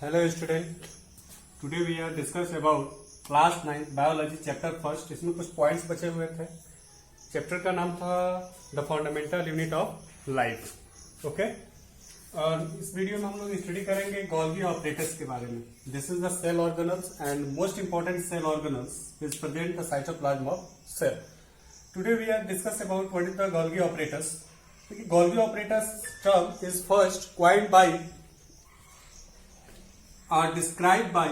Hello student. Today we are discuss about class 9 biology chapter first. इसमें कुछ points बचे हुए थे. चैप्टर का नाम था the fundamental unit of life. Okay, और इस वीडियो में हम लोग स्टडी करेंगे गोल्गी ऑपरेटर्स के बारे में. This is the cell organelles and most important cell organelles is present the cytoplasm of cell. Today we are discuss about what is the Golgi operators. Golgi operators term is first coined by are described by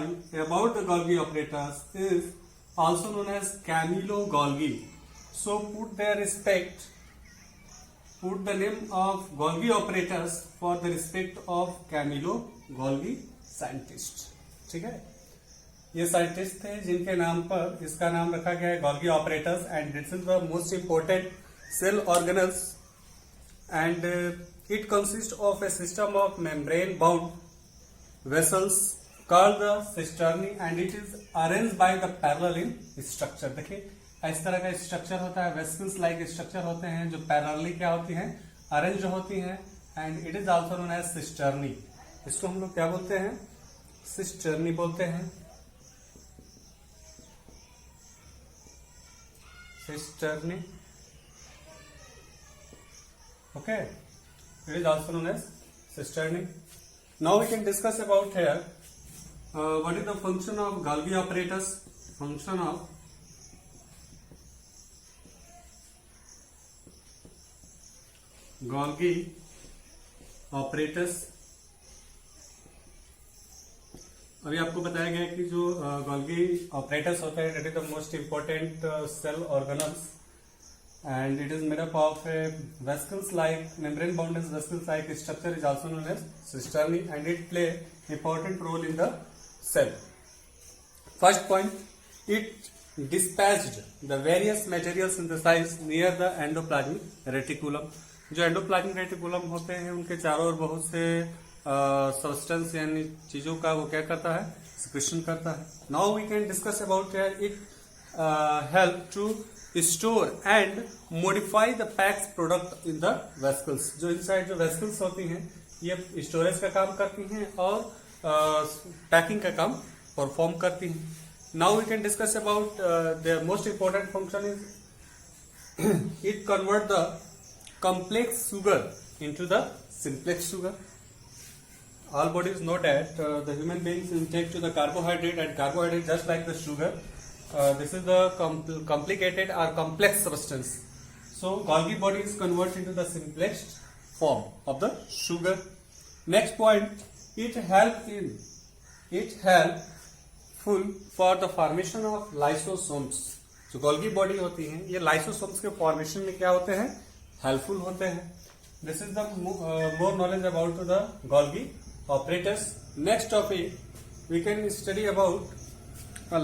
about the Golgi operators is also known as Camilo-Golgi. So put the name of Golgi operators for the respect of Camilo-Golgi scientist. ठीक है, ये scientist थे जिनके नाम पर इसका नाम रखा गया है Golgi operators, and this is the most important cell organelles, and it consists of a system of membrane bound vessels called the cisternae, and it is arranged by the parallel in structure. देखिए इस तरह का structure होता है, vessels like structure होते हैं जो parallelly क्या होती हैं, अरेंज होती हैं, and it is also known as cisternae. इसको हम लोग क्या बोलते हैं, सिस्टर्नी बोलते हैं. Cisternae. Okay, it is also known as cisternae. Now we can discuss about here what is the function of Golgi operators. Function of Golgi operators. अभी आपको बताया गया कि जो Golgi operators होते हैं, that is the most important cell organelles, and it is made up of vesicles like membrane bound vesicles like structure is also known as cisternae, and it play important role in the cell. First point, it dispatched the various materials synthesized near the endoplasmic reticulum. जो endoplasmic reticulum होते हैं उनके चारों ओर बहुत से substance यानी चीजों का वो क्या करता है, सिक्रेशन करता है. Now we can discuss about it help to store and modify the packs product in the vesicles. जो इनसाइड जो वेसिकल्स होती हैं ये स्टोरेज का काम करती हैं और पैकिंग का काम परफॉर्म करती हैं. Now we can discuss about the most important function is it convert the complex sugar into the simplex sugar. All bodies know that the human beings intake to the carbohydrate, and carbohydrate just like the sugar. This is the complicated or complex substance. So Golgi body is converted into the simplex form of the sugar. Next point, it helpful for the formation of lysosomes. जो Golgi body होती है ये lysosomes के formation में क्या होते हैं, helpful होते हैं. This is the more knowledge about the Golgi operators. Next topic we can study about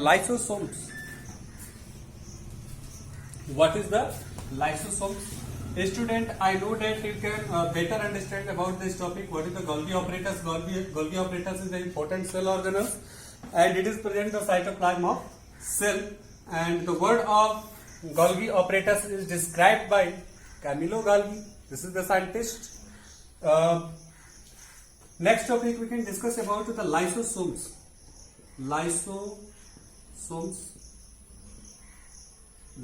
lysosomes. What is the lysosomes? Student, I know that you can better understand about this topic. What is the Golgi operators? Golgi operators is the important cell organelle, and it is present in the cytoplasm of cell. And the word of Golgi operators is described by Camilo-Golgi. This is the scientist. Next topic we can discuss about the lysosomes.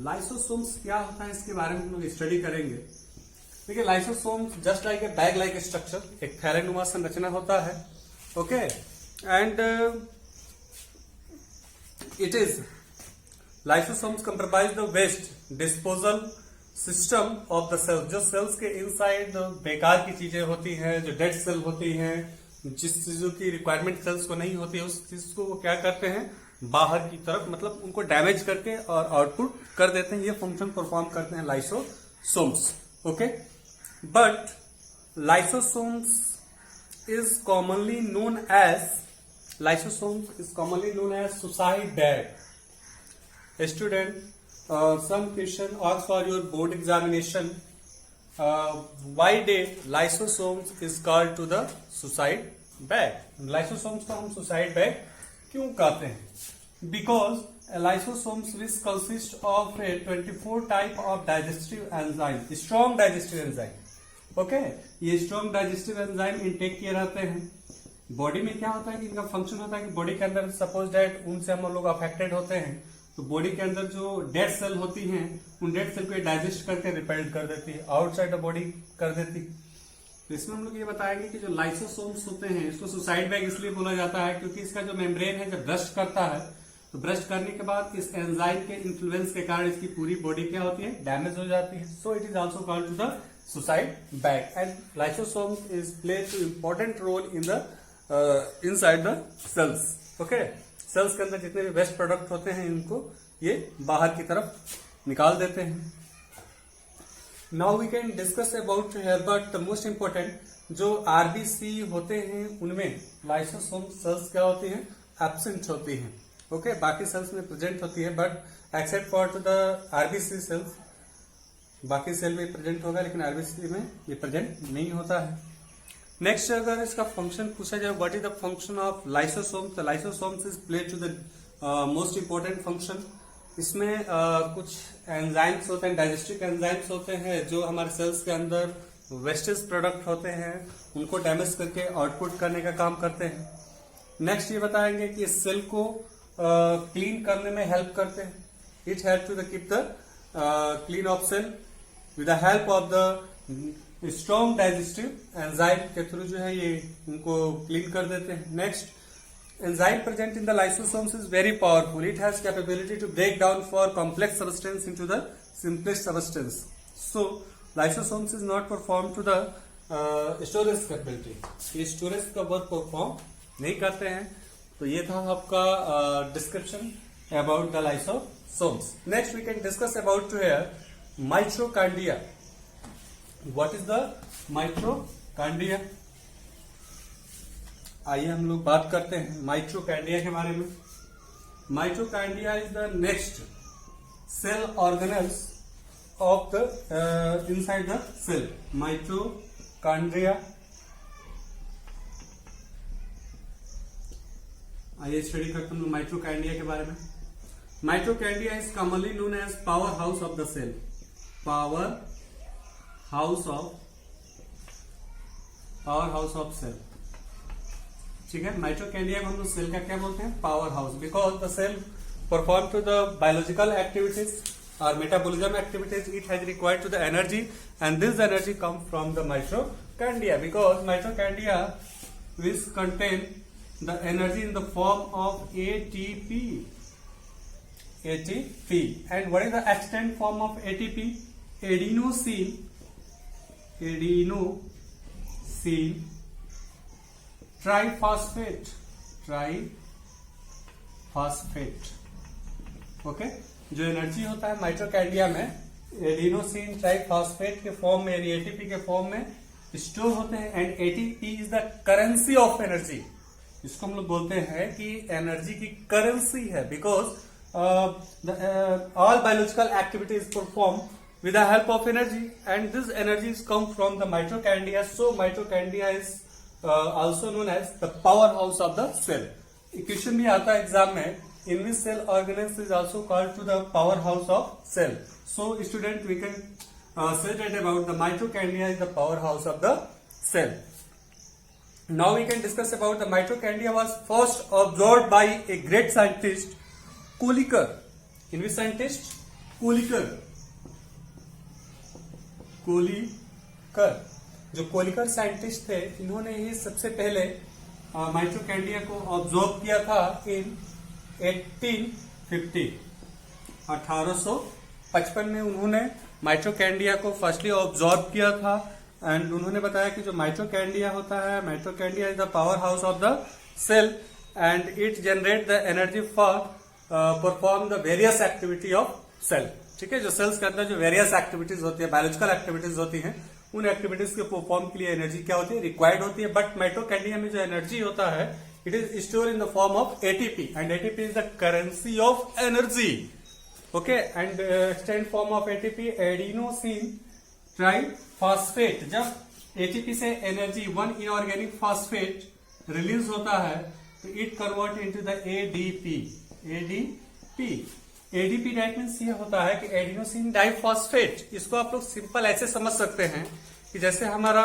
Lysosomes क्या होता है इसके बारे में हम लोग study करेंगे. देखिए lysosomes just like a bag like structure, एक थैलेनुमा संरचना होता है. Okay, and it is lysosomes comprise the waste disposal system of the cells. जो सेल्स के इनसाइड बेकार की चीजें होती हैं, जो डेड सेल होती हैं, जिस चीजों की रिक्वायरमेंट सेल्स को नहीं होती है, उस चीज को वो क्या करते हैं, बाहर की तरफ मतलब उनको डैमेज करके और आउटपुट कर देते हैं. ये फंक्शन परफॉर्म करते हैं lysosomes. Okay, but lysosomes is commonly known as suicide bag. Student, some question asked for your board examination, why did lysosomes is called to the suicide bag. lysosomes को हम suicide bag क्यों कहते हैं? Because lysosomes which consist of a 24 type of digestive enzyme, strong digestive enzyme. Okay, ये strong digestive enzyme intake किए रहते हैं. Body में क्या होता है कि इनका फंक्शन होता है कि बॉडी के अंदर सपोज दैट उनसे हम लोग अफेक्टेड होते हैं तो बॉडी के अंदर जो डेड सेल होती हैं उन डेड सेल को डाइजेस्ट करके रिपेल्ड कर देती है, आउटसाइड द बॉडी कर देती है। तो इसमें हम लोग ये बताएंगे कि जो लाइसोसोम्स होते हैं इसको सुसाइड बैग इसलिए बोला जाता है क्योंकि इसका जो मेम्ब्रेन है जब ब्रस्ट करता है तो ब्रस्ट करने के बाद इस एंजाइम के इन्फ्लुएंस के कारण इसकी पूरी बॉडी क्या होती है, डैमेज हो जाती है। So it is also called to the suicide bag and lysosome is play to important role in the inside the cells. Okay, cells के अंदर जितने भी वेस्ट प्रोडक्ट होते हैं इनको ये बाहर की तरफ निकाल देते हैं। Now we can discuss about here, but the most important जो आरबीसी होते हैं उनमें लाइसोसोम सेल्स क्या होती हैं, एब्सेंट होती हैं। ओके, बाकी सेल्स में प्रेजेंट होती है but except for the RBC cells, बाकी सेल में प्रेजेंट होगा लेकिन आरबीसी में ये प्रेजेंट नहीं होता है। नेक्स्ट अगर इसका फंक्शन पूछा जाए what is the function of lysosomes, तो lysosomes is play to the most important function. इसमें कुछ एंजाइम्स होते हैं, डाइजेस्टिव एंजाइम्स होते हैं जो हमारे सेल्स के अंदर वेस्टेज प्रोडक्ट होते हैं उनको डैमेज करके आउटपुट करने का काम करते हैं। नेक्स्ट ये बताएंगे कि इस सेल को क्लीन करने में हेल्प करते हैं। It help to the keep the clean of cell with the help of the strong digestive enzyme के थ्रू जो है ये उनको क्लीन कर देते हैं। Next, enzyme present in the lysosomes is very powerful. It has capability to break down for complex substance into the simplest substance. So lysosomes is not performed to the storage capability. ये storage का work perform नहीं करते हैं। तो ये था आपका description about the lysosomes. Next we can discuss about here mitochondria. What is the mitochondria? आइए हम लोग बात करते हैं माइटोकॉन्ड्रिया के बारे में। Mitochondria is the next cell organelles of the inside the cell. Mitochondria, आइए स्टडी करते हैं माइटोकॉन्ड्रिया के बारे में। Mitochondria is commonly known as power house of the cell. Power house of cell, ठीक है। माइटोकॉन्ड्रिया को हम लोग सेल का क्या बोलते हैं, power house, because the cell perform to the biological activities और metabolism activities. It has required to the energy and this energy come from the mitochondria because mitochondria which contain the energy in the form of ATP. And what is the extent form of ATP? Adenosine triphosphate. Okay, जो energy होता है mitochondria में adenosine triphosphate के form में यानी ATP के form में store होते हैं। And ATP is the currency of energy. इसको हम लोग बोलते हैं कि एनर्जी की करेंसी है because all biological activities perform with the help of energy and this energy is come from the mitochondria. So mitochondria is also known as the powerhouse of the cell. Question भी आता है exam में, in which cell organelles is also called to the powerhouse of cell. So student we can say that about the mitochondria is the powerhouse of the cell. Now we can discuss about the mitochondria was first observed by a great scientist Kolliker. In which scientist? Kolliker. जो Kolliker scientist थे इन्होंने ही सबसे पहले mitochondria को observe किया था इन 1850 में उन्होंने माइटोकॉन्ड्रिया को फर्स्टली ऑब्जर्व किया था। एंड उन्होंने बताया कि जो माइटोकॉन्ड्रिया होता है, mitochondria is the power house of the cell and it generate the energy for perform the various activity of cell. ठीक है, जो सेल्स के अंदर जो वेरियस एक्टिविटीज होती है, बायोलॉजिकल एक्टिविटीज होती हैं, उन एक्टिविटीज के परफॉर्म के लिए एनर्जी क्या होती है, रिक्वायर्ड होती है। बट माइटोकॉन्ड्रिया में जो एनर्जी होता है it is store in the form of ATP and ATP is the currency of energy. Okay, and extend form of ATP adenosine triphosphate. जब एटीपी से एनर्जी 1 इनऑर्गेनिक फॉस्फेट रिलीज होता है तो it convert into the ADP. ADP diet means ये होता है कि adenosine diphosphate. इसको आप लोग सिंपल ऐसे समझ सकते हैं कि जैसे हमारा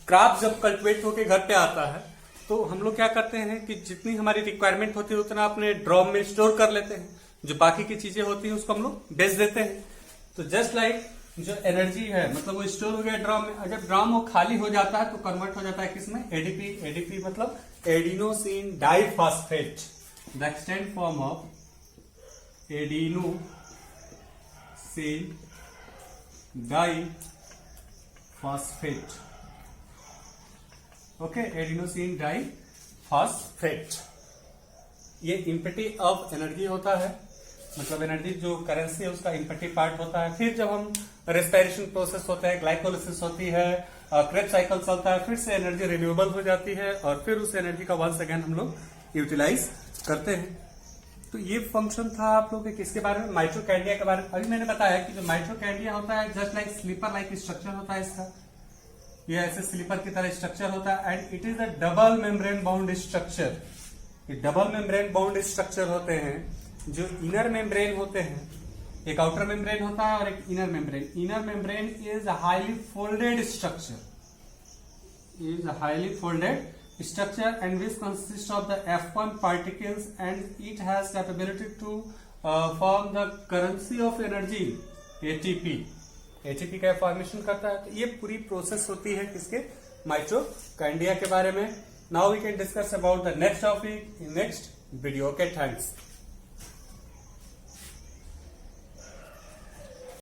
क्रॉप जब कल्टिवेट होके घर पे आता है तो हम लोग क्या करते हैं कि जितनी हमारी रिक्वायरमेंट होती है उतना अपने ड्रम में स्टोर कर लेते हैं, जो बाकी की चीजें होती हैं उसको हम लोग बेच देते हैं। तो जस्ट लाइक जो एनर्जी है मतलब वो स्टोर हो गया ड्रम में, और जब ड्रम वो खाली हो जाता है तो कन्वर्ट हो जाता है किसमें, एडीपी। एडीपी मतलब adenosine diphosphate, the extend form of adenosine diphosphate. Okay, adenosine diphosphate ये इम्पेटी ऑफ एनर्जी होता है, मतलब एनर्जी जो करेंसी है उसका इम्पेटी पार्ट होता है। फिर जब हम रेस्पिरेशन प्रोसेस होता है, ग्लाइकोलिसिस होती है, क्रेब साइकिल चलता है, फिर से एनर्जी रिन्यूएबल हो जाती है और फिर उस एनर्जी का वंस अगेन हम लोग यूटिलाइज करते हैं। तो ये फंक्शन था आप लोग के किसके बारे में, माइटोकॉन्ड्रिया के बारे में। अभी मैंने बताया कि जो माइटोकॉन्ड्रिया होता है just like sleeper like structure होता है इसका, ये ऐसे स्लीपर की तरह स्ट्रक्चर होता है and it is a double membrane bound structure. ये डबल मेम्ब्रेन बाउंड स्ट्रक्चर होते हैं। जो इनर मेम्ब्रेन होते हैं, एक आउटर मेम्ब्रेन होता है और एक inner membrane. Inner membrane is highly folded structure, is a highly folded structure and which consists of the F1 particles and it has capability to form the currency of energy ATP। ATP का formation करता है। तो ये पूरी process होती है किसके, mitochondria के बारे में। Now we can discuss about the next topic in next video. Okay, thanks.